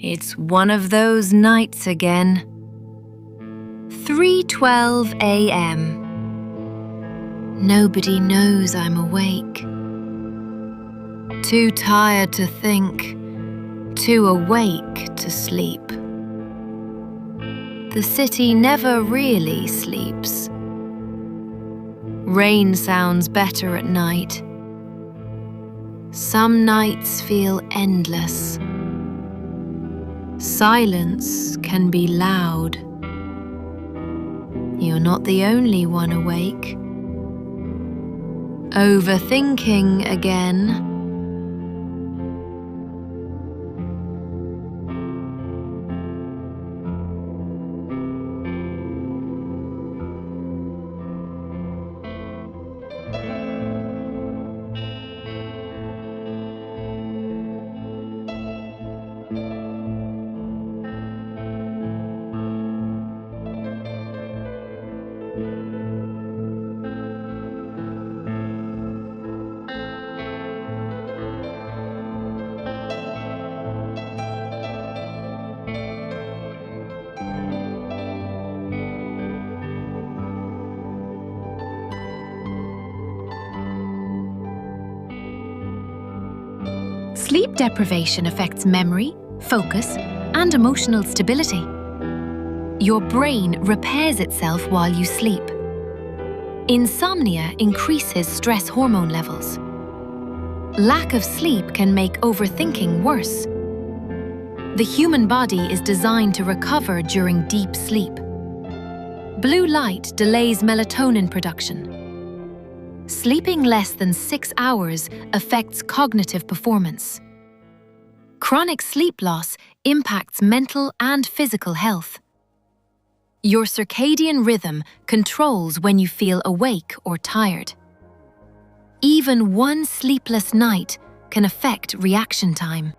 It's one of those nights again. 3:12 a.m. Nobody knows I'm awake. Too tired to think, too awake to sleep. The city never really sleeps. Rain sounds better at night. Some nights feel endless. Silence can be loud. You're not the only one awake. Overthinking again. Sleep deprivation affects memory, focus, and emotional stability. Your brain repairs itself while you sleep. Insomnia increases stress hormone levels. Lack of sleep can make overthinking worse. The human body is designed to recover during deep sleep. Blue light delays melatonin production. Sleeping less than 6 hours affects cognitive performance. Chronic sleep loss impacts mental and physical health. Your circadian rhythm controls when you feel awake or tired. Even one sleepless night can affect reaction time.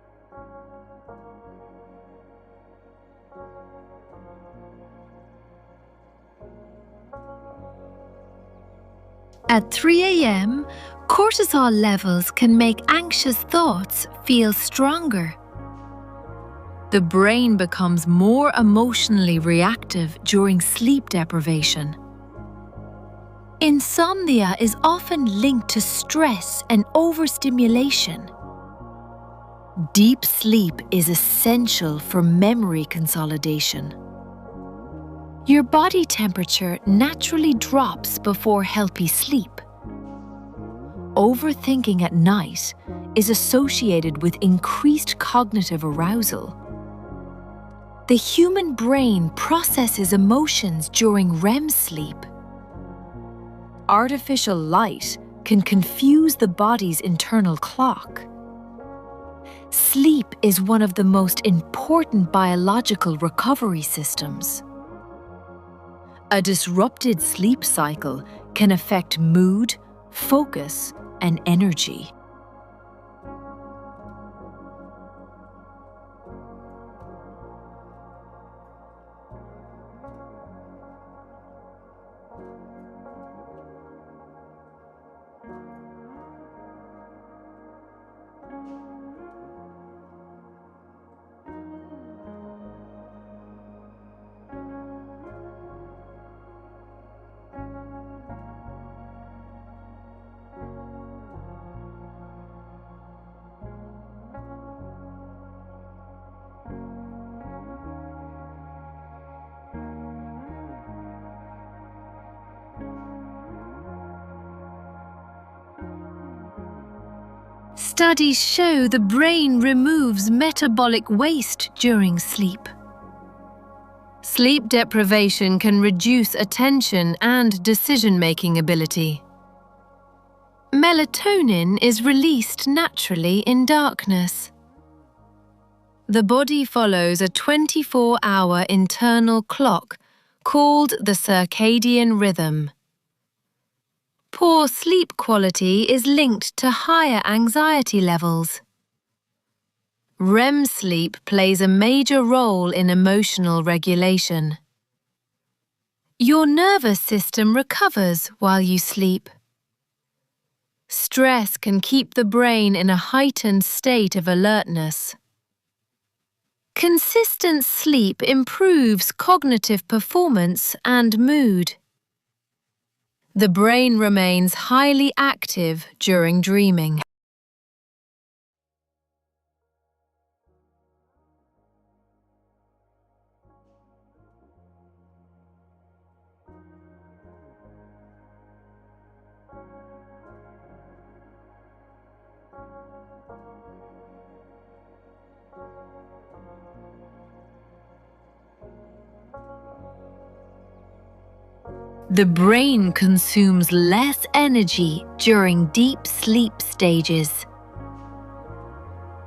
At 3 a.m., cortisol levels can make anxious thoughts feel stronger. The brain becomes more emotionally reactive during sleep deprivation. Insomnia is often linked to stress and overstimulation. Deep sleep is essential for memory consolidation. Your body temperature naturally drops before healthy sleep. Overthinking at night is associated with increased cognitive arousal. The human brain processes emotions during REM sleep. Artificial light can confuse the body's internal clock. Sleep is one of the most important biological recovery systems. A disrupted sleep cycle can affect mood, focus, and energy. Studies show the brain removes metabolic waste during sleep. Sleep deprivation can reduce attention and decision-making ability. Melatonin is released naturally in darkness. The body follows a 24-hour internal clock called the circadian rhythm. Poor sleep quality is linked to higher anxiety levels. REM sleep plays a major role in emotional regulation. Your nervous system recovers while you sleep. Stress can keep the brain in a heightened state of alertness. Consistent sleep improves cognitive performance and mood. The brain remains highly active during dreaming. The brain consumes less energy during deep sleep stages.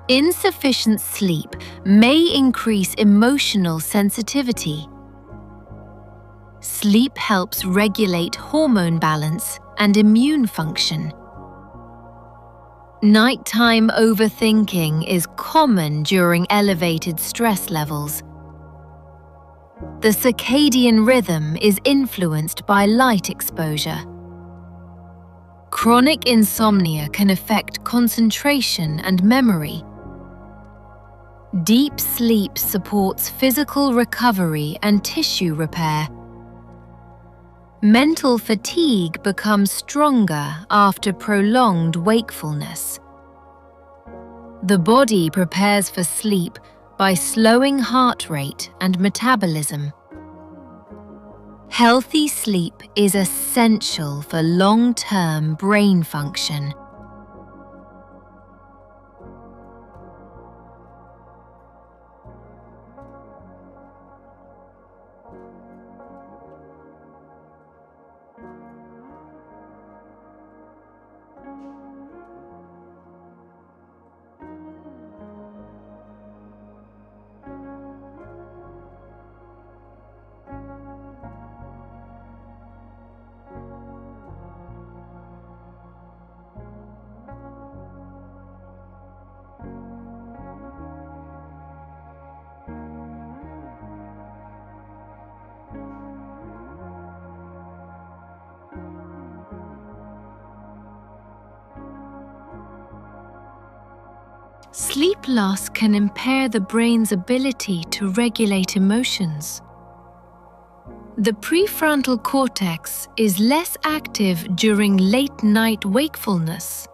Insufficient sleep may increase emotional sensitivity. Sleep helps regulate hormone balance and immune function. Nighttime overthinking is common during elevated stress levels. The circadian rhythm is influenced by light exposure. Chronic insomnia can affect concentration and memory. Deep sleep supports physical recovery and tissue repair. Mental fatigue becomes stronger after prolonged wakefulness. The body prepares for sleep by slowing heart rate and metabolism. Healthy sleep is essential for long-term brain function. Sleep loss can impair the brain's ability to regulate emotions. The prefrontal cortex is less active during late-night wakefulness.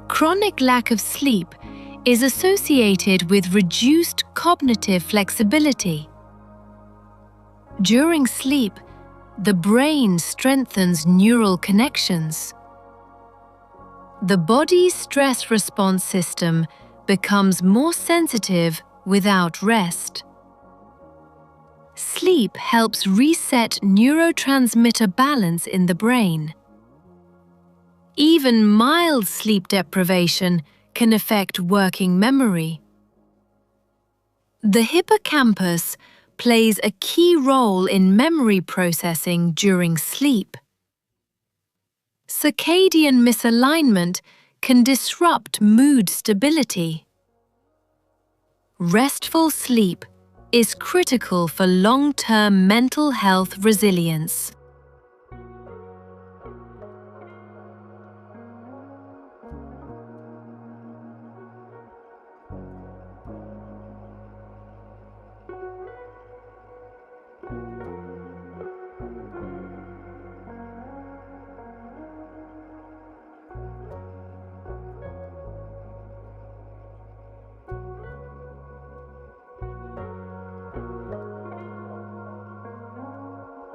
Chronic lack of sleep is associated with reduced cognitive flexibility. During sleep, the brain strengthens neural connections. The body's stress response system becomes more sensitive without rest. Sleep helps reset neurotransmitter balance in the brain. Even mild sleep deprivation can affect working memory. The hippocampus plays a key role in memory processing during sleep. Circadian misalignment can disrupt mood stability. Restful sleep is critical for long-term mental health resilience.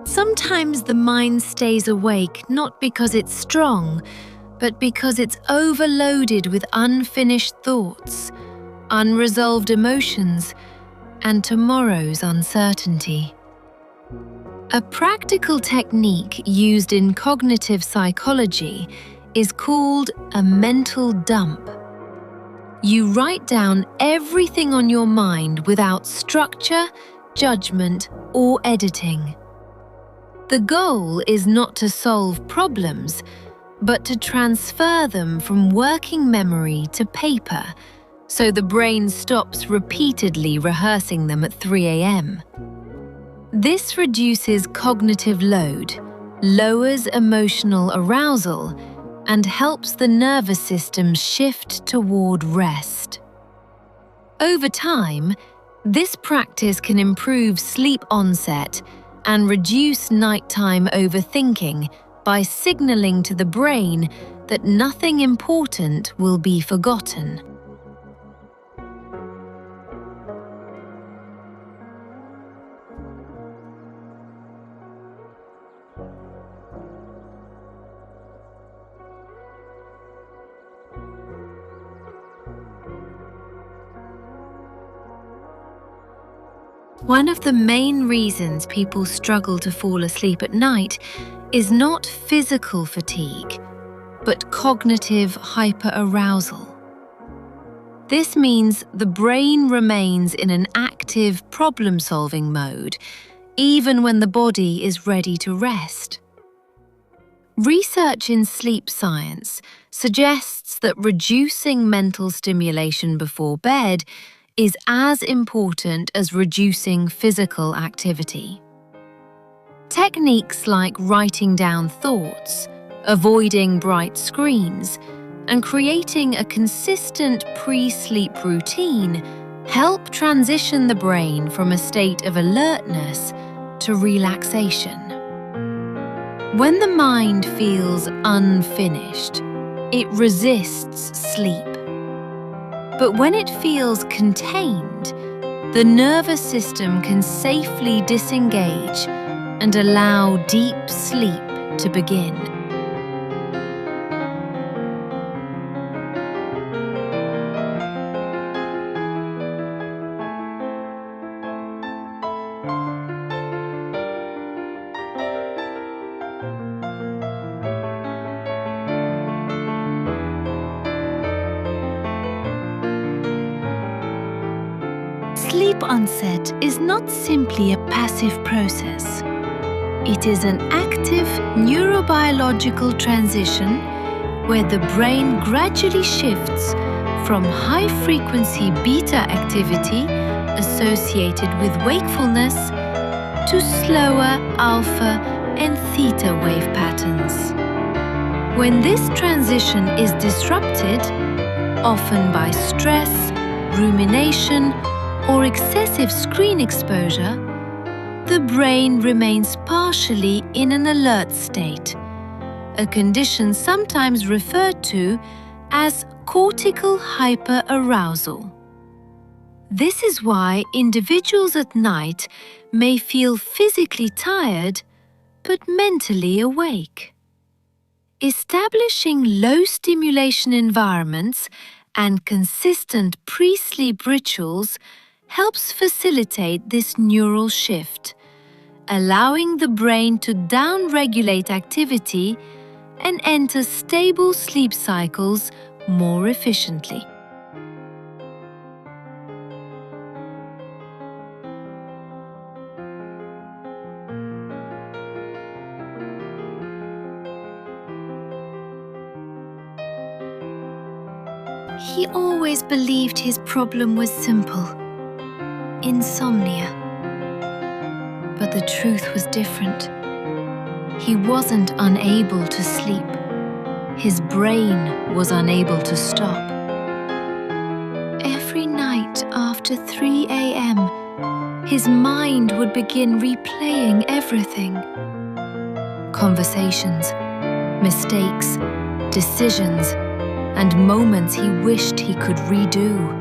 Sometimes the mind stays awake not because it's strong, but because it's overloaded with unfinished thoughts, unresolved emotions, and tomorrow's uncertainty. A practical technique used in cognitive psychology is called a mental dump. You write down everything on your mind without structure, judgment, or editing. The goal is not to solve problems, but to transfer them from working memory to paper, so the brain stops repeatedly rehearsing them at 3 a.m. This reduces cognitive load, lowers emotional arousal, and helps the nervous system shift toward rest. Over time, this practice can improve sleep onset and reduce nighttime overthinking by signaling to the brain that nothing important will be forgotten. One of the main reasons people struggle to fall asleep at night is not physical fatigue, but cognitive hyperarousal. This means the brain remains in an active problem-solving mode, even when the body is ready to rest. Research in sleep science suggests that reducing mental stimulation before bed is as important as reducing physical activity. Techniques like writing down thoughts, avoiding bright screens, and creating a consistent pre-sleep routine help transition the brain from a state of alertness to relaxation. When the mind feels unfinished, it resists sleep. But when it feels contained, the nervous system can safely disengage and allow deep sleep to begin. Sleep onset is not simply a passive process. It is an active neurobiological transition where the brain gradually shifts from high-frequency beta activity associated with wakefulness to slower alpha and theta wave patterns. When this transition is disrupted, often by stress, rumination, or excessive screen exposure, the brain remains partially in an alert state, a condition sometimes referred to as cortical hyperarousal. This is why individuals at night may feel physically tired but mentally awake. Establishing low-stimulation environments and consistent pre-sleep rituals helps facilitate this neural shift, allowing the brain to down-regulate activity and enter stable sleep cycles more efficiently. He always believed his problem was simple: insomnia. But the truth was different. He wasn't unable to sleep. His brain was unable to stop. Every night after 3 a.m., his mind would begin replaying everything. Conversations, mistakes, decisions, and moments he wished he could redo.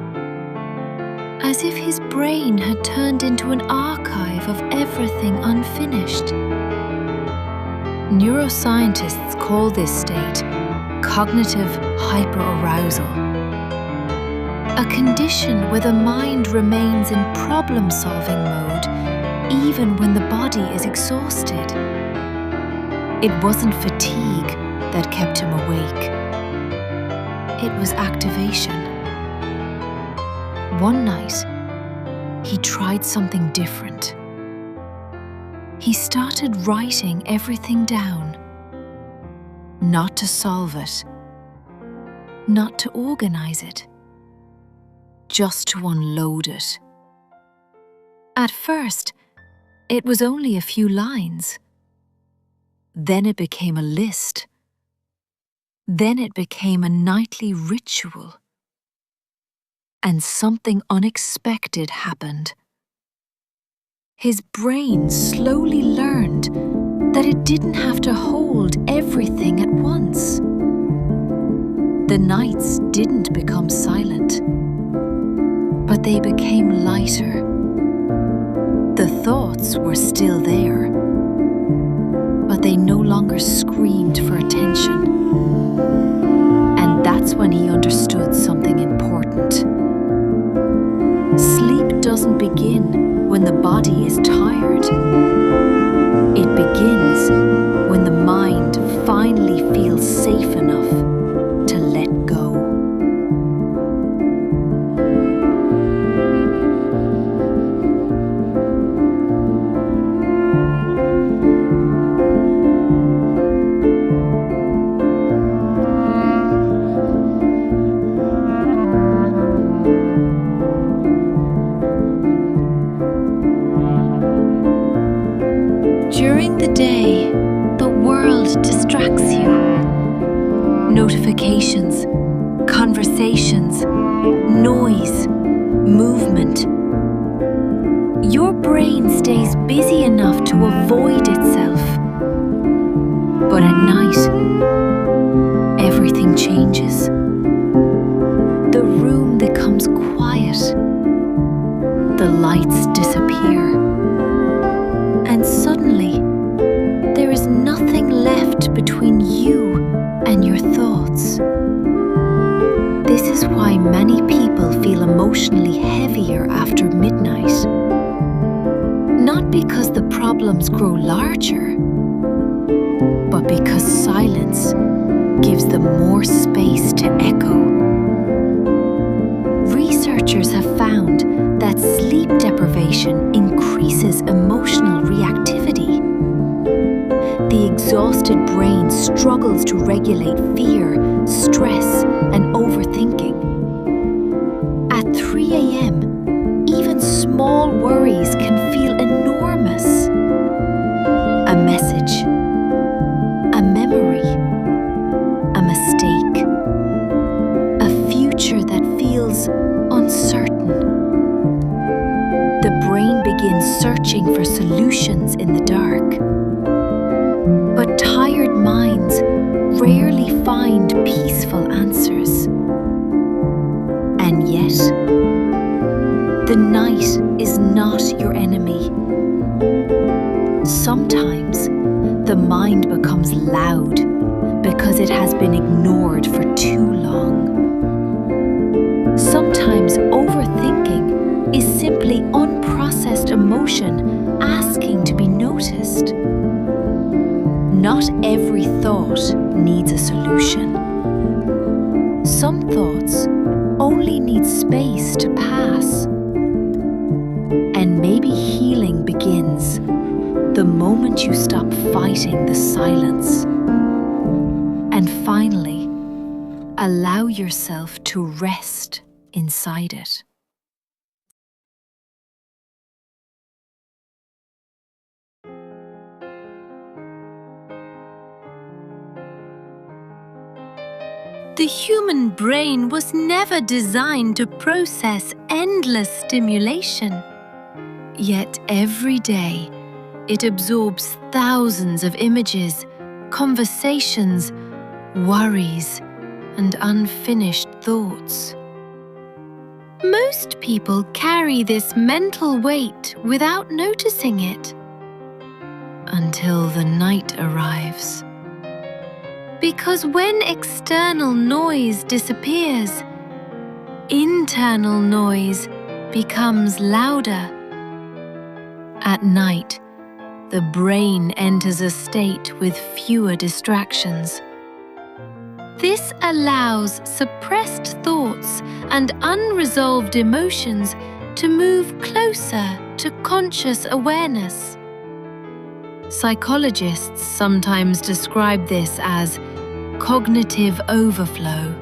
As if his brain had turned into an archive of everything unfinished. Neuroscientists call this state cognitive hyperarousal, a condition where the mind remains in problem-solving mode even when the body is exhausted. It wasn't fatigue that kept him awake. It was activation. One night, he tried something different. He started writing everything down. Not to solve it, not to organize it, just to unload it. At first, it was only a few lines. Then it became a list. Then it became a nightly ritual. and something unexpected happened. His brain slowly learned that it didn't have to hold everything at once. The nights didn't become silent, but they became lighter. The thoughts were still there, but they no longer screamed for attention. And that's when he understood something important. Sleep doesn't begin when the body is tired. It begins when the mind finally feels safe enough to let go. During the day, the world distracts you. Notifications, conversations, noise, movement. Your brain stays busy enough to avoid itself. But at night, everything changes. The room becomes quiet. The lights disappear. And suddenly, there is nothing left between you and your thoughts. This is why many people feel emotionally heavier after midnight. Not because the problems grow larger, but because silence gives them more space to echo. Researchers have found that sleep deprivation increases emotional reactivity. The exhausted brain struggles to regulate fear, stress, and overthinking. At 3 a.m., even small worries can feel enormous. A message, a memory, a mistake, a future that feels uncertain. The brain begins searching for solutions in the dark. But tired minds rarely find peaceful answers. And yet, the night is not your enemy. Sometimes, the mind becomes loud because it has been ignored for too long. Sometimes overthinking is simply unprocessed emotion asking to be noticed. Not every thought needs a solution. Some thoughts only need space to pass. And maybe healing begins the moment you stop fighting the silence. And finally, allow yourself to rest inside it. The human brain was never designed to process endless stimulation. Yet every day, it absorbs thousands of images, conversations, worries, and unfinished thoughts. Most people carry this mental weight without noticing it until the night arrives. Because when external noise disappears, internal noise becomes louder. At night, the brain enters a state with fewer distractions. This allows suppressed thoughts and unresolved emotions to move closer to conscious awareness. Psychologists sometimes describe this as cognitive overflow,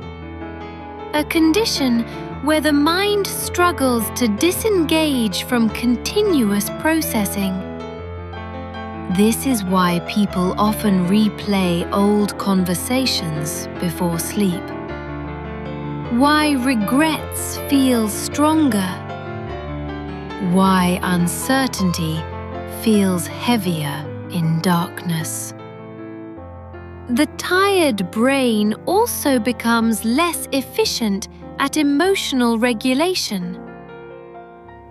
a condition where the mind struggles to disengage from continuous processing. This is why people often replay old conversations before sleep. Why regrets feel stronger. Why uncertainty feels heavier in darkness. The tired brain also becomes less efficient at emotional regulation,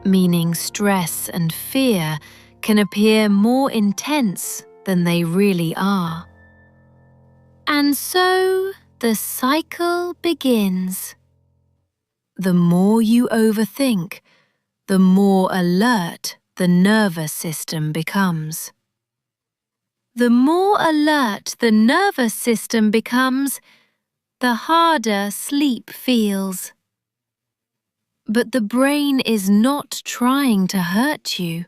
meaning stress and fear can appear more intense than they really are. And so the cycle begins. The more you overthink, the more alert the nervous system becomes. The more alert the nervous system becomes, the harder sleep feels. But the brain is not trying to hurt you.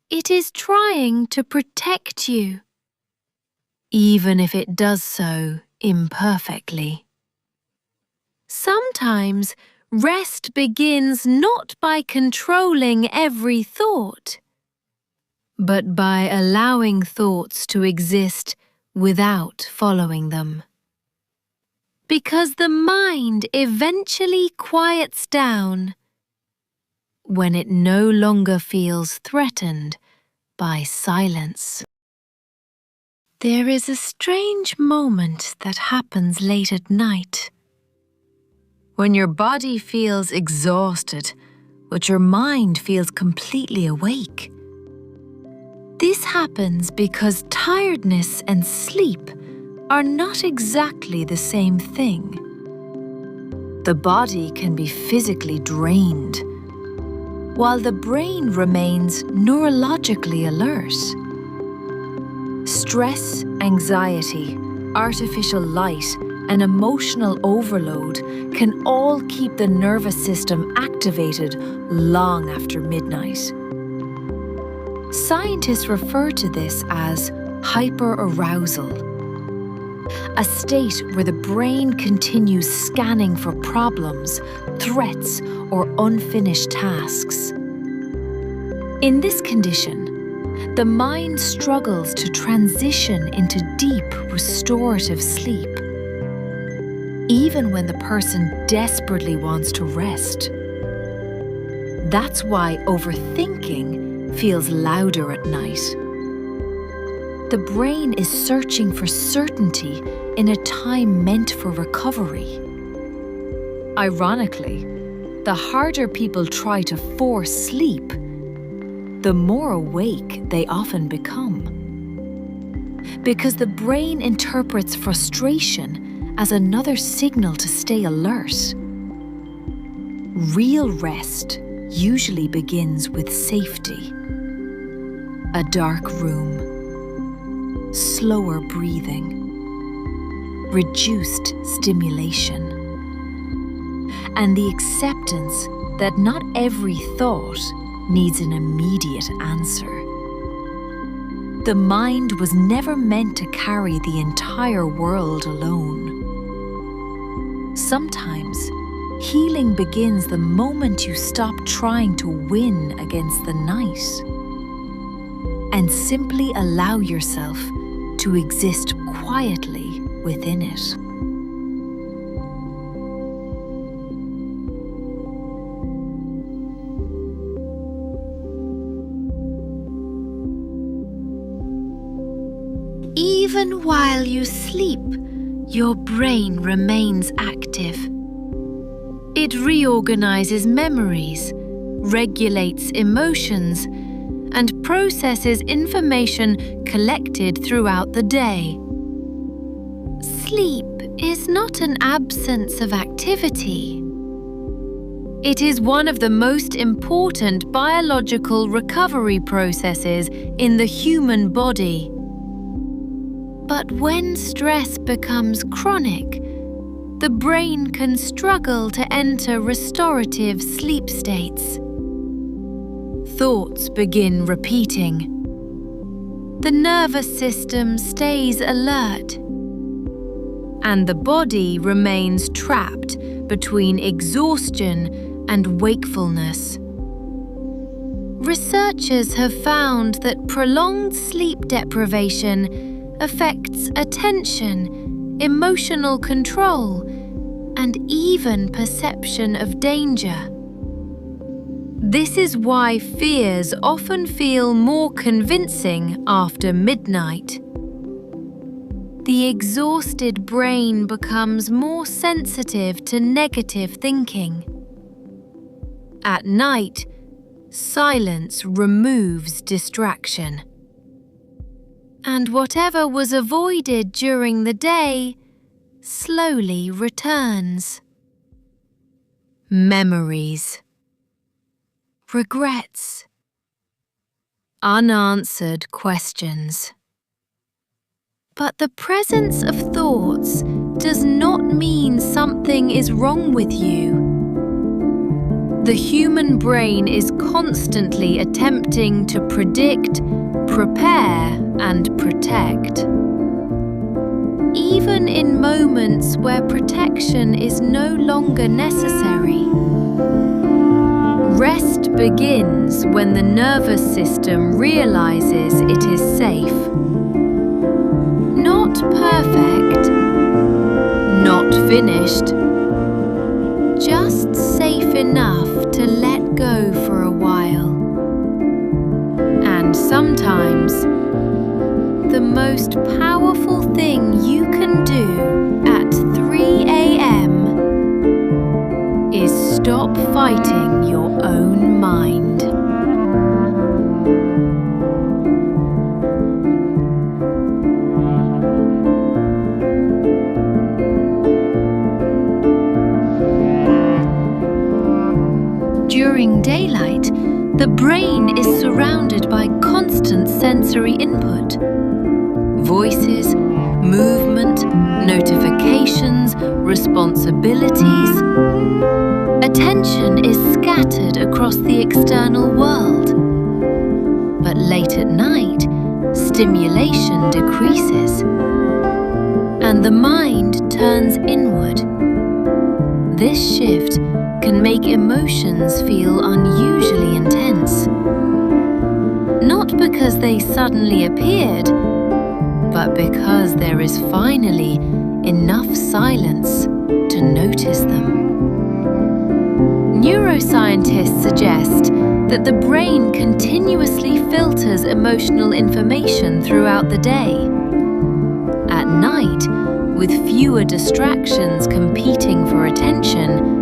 It is trying to protect you, even if it does so imperfectly. Sometimes rest begins not by controlling every thought, but by allowing thoughts to exist without following them. Because the mind eventually quiets down when it no longer feels threatened by silence. There is a strange moment that happens late at night, when your body feels exhausted, but your mind feels completely awake. This happens because tiredness and sleep are not exactly the same thing. The body can be physically drained, while the brain remains neurologically alert. Stress, anxiety, artificial light, and emotional overload can all keep the nervous system activated long after midnight. Scientists refer to this as hyperarousal, a state where the brain continues scanning for problems, threats, or unfinished tasks. In this condition, the mind struggles to transition into deep, restorative sleep, even when the person desperately wants to rest. That's why overthinking feels louder at night. The brain is searching for certainty in a time meant for recovery. Ironically, the harder people try to force sleep, the more awake they often become. Because the brain interprets frustration as another signal to stay alert. Real rest usually begins with safety. A dark room, slower breathing, reduced stimulation, and the acceptance that not every thought needs an immediate answer. The mind was never meant to carry the entire world alone. Sometimes, healing begins the moment you stop trying to win against the night and simply allow yourself to exist quietly within it. Even while you sleep, your brain remains active. It reorganizes memories, regulates emotions, and processes information collected throughout the day. Sleep is not an absence of activity. It is one of the most important biological recovery processes in the human body. But when stress becomes chronic, the brain can struggle to enter restorative sleep states. Thoughts begin repeating. The nervous system stays alert, and the body remains trapped between exhaustion and wakefulness. Researchers have found that prolonged sleep deprivation affects attention, emotional control, and even perception of danger. This is why fears often feel more convincing after midnight. The exhausted brain becomes more sensitive to negative thinking. At night, silence removes distraction. And whatever was avoided during the day slowly returns. Memories, regrets, unanswered questions. But the presence of thoughts does not mean something is wrong with you. The human brain is constantly attempting to predict, prepare, and protect. Even in moments where protection is no longer necessary. Rest begins when the nervous system realizes it is safe. Not perfect, not finished, just safe enough to let go for a while. And sometimes, the most powerful thing you can do at 3 a.m. is stop fighting your own mind. During daylight, the brain is surrounded by constant sensory input. Voices, movement, notifications, responsibilities. Attention is scattered across the external world. But late at night, stimulation decreases, and the mind turns inward. This shift can make emotions feel unusually intense. Not because they suddenly appeared, but because there is finally enough silence to notice them. Neuroscientists suggest that the brain continuously filters emotional information throughout the day. At night, with fewer distractions competing for attention,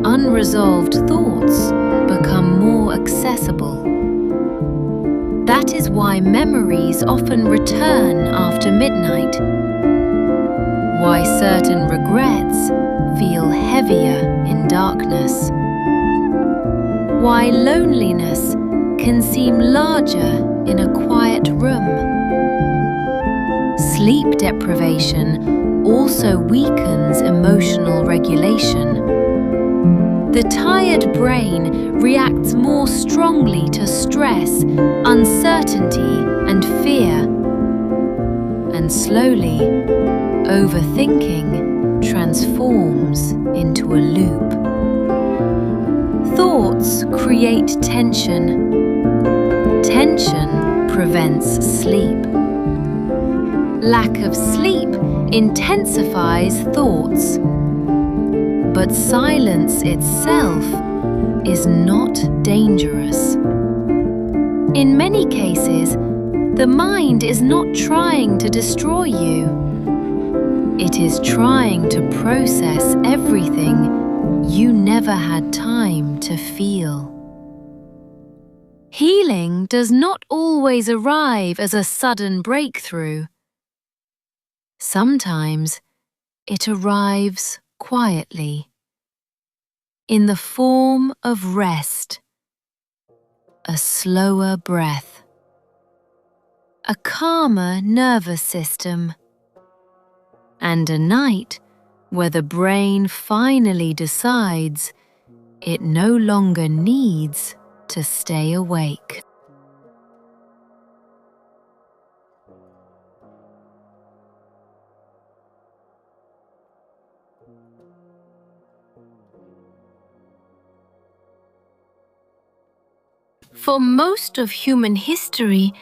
unresolved thoughts become more accessible. That is why memories often return after midnight. Why certain regrets feel heavier in darkness. Why loneliness can seem larger in a quiet room. Sleep deprivation also weakens emotional regulation. The tired brain reacts more strongly to stress, uncertainty, and fear. And slowly, overthinking transforms into a loop. Thoughts create tension. Tension prevents sleep. Lack of sleep intensifies thoughts. But silence itself is not dangerous. In many cases, the mind is not trying to destroy you. It is trying to process everything you never had time to feel. Healing does not always arrive as a sudden breakthrough. Sometimes it arrives quietly, in the form of rest, a slower breath, a calmer nervous system, and a night where the brain finally decides it no longer needs to stay awake. For most of human history,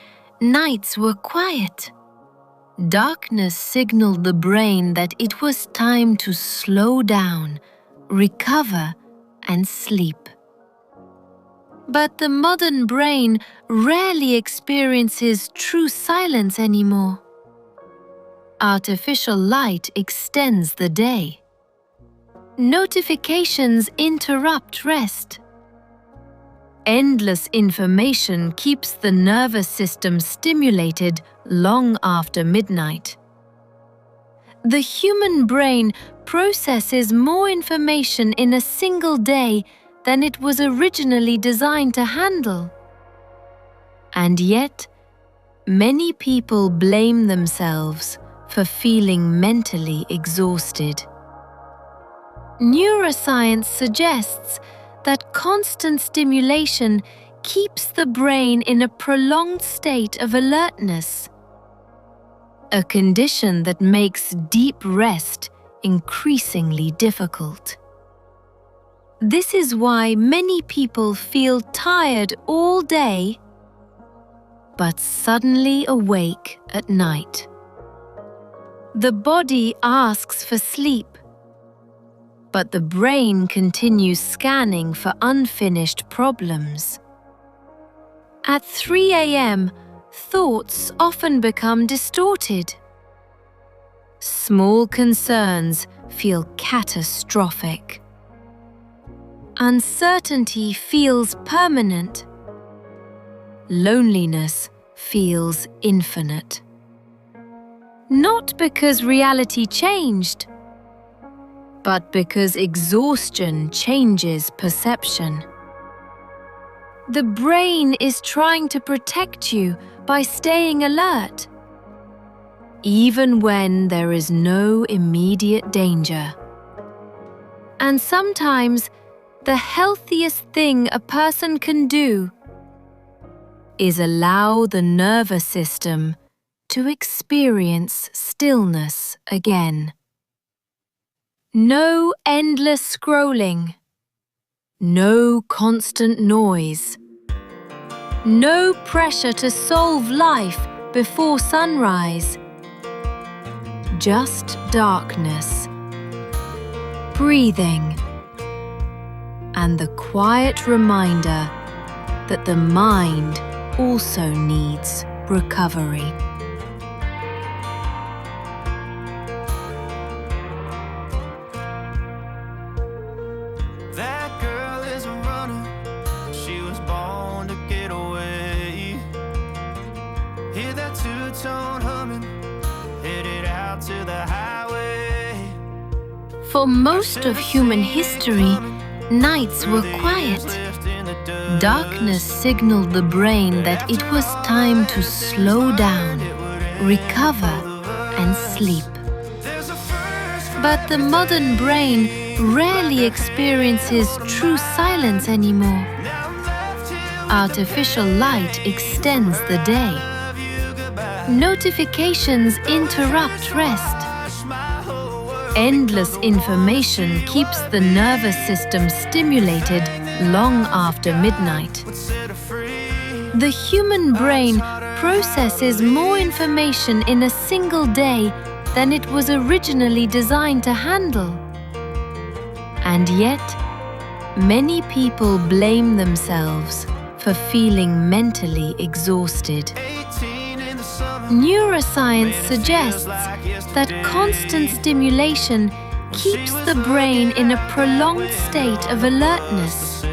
nights were quiet. Darkness signaled the brain that it was time to slow down, recover, and sleep. But the modern brain rarely experiences true silence anymore. Artificial light extends the day. Notifications interrupt rest. Endless information keeps the nervous system stimulated long after midnight. The human brain processes more information in a single day than it was originally designed to handle. And yet, many people blame themselves for feeling mentally exhausted. Neuroscience suggests that constant stimulation keeps the brain in a prolonged state of alertness, a condition that makes deep rest increasingly difficult. This is why many people feel tired all day, but suddenly awake at night. The body asks for sleep, but the brain continues scanning for unfinished problems. At 3 a.m., thoughts often become distorted. Small concerns feel catastrophic. Uncertainty feels permanent. Loneliness feels infinite. Not because reality changed, but because exhaustion changes perception. The brain is trying to protect you by staying alert, even when there is no immediate danger. And sometimes, the healthiest thing a person can do is allow the nervous system to experience stillness again. No endless scrolling, no constant noise, no pressure to solve life before sunrise. Just darkness, breathing, and the quiet reminder that the mind also needs recovery. That girl is a runner, she was born to get away. Hear that two-tone humming, headed out to the highway. For most of human history, nights were quiet. Darkness signaled the brain that it was time to slow down, recover, and sleep. But the modern brain rarely experiences true silence anymore. Artificial light extends the day. Notifications interrupt rest. Endless information keeps the nervous system stimulated long after midnight. The human brain processes more information in a single day than it was originally designed to handle. And yet, many people blame themselves for feeling mentally exhausted. Neuroscience suggests that constant stimulation keeps the brain in a prolonged state of alertness,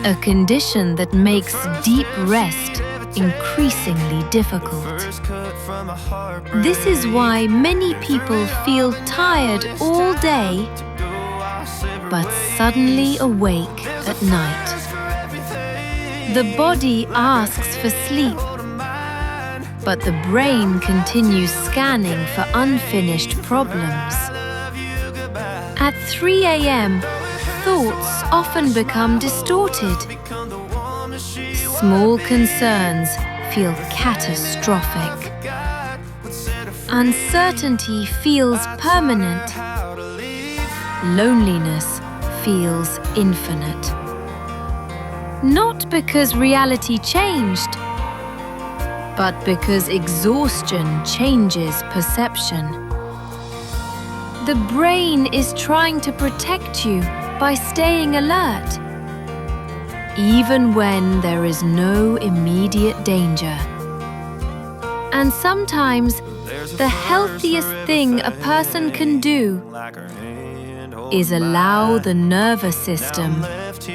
a condition that makes deep rest increasingly difficult. This is why many people feel tired all day, but suddenly awake at night. The body asks for sleep, but the brain continues scanning for unfinished problems. At 3 a.m., thoughts often become distorted. Small concerns feel catastrophic. Uncertainty feels permanent. Loneliness feels infinite. Not because reality changed, but because exhaustion changes perception. The brain is trying to protect you by staying alert, even when there is no immediate danger. And sometimes, the healthiest thing a person can do is allow the nervous system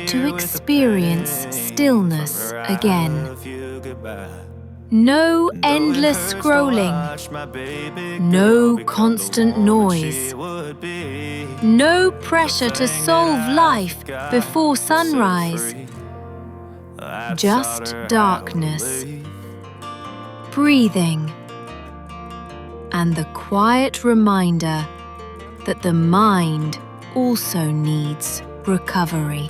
to experience stillness again. No endless scrolling, no constant noise, no pressure to solve life before sunrise, just darkness, breathing, and the quiet reminder that the mind also needs recovery.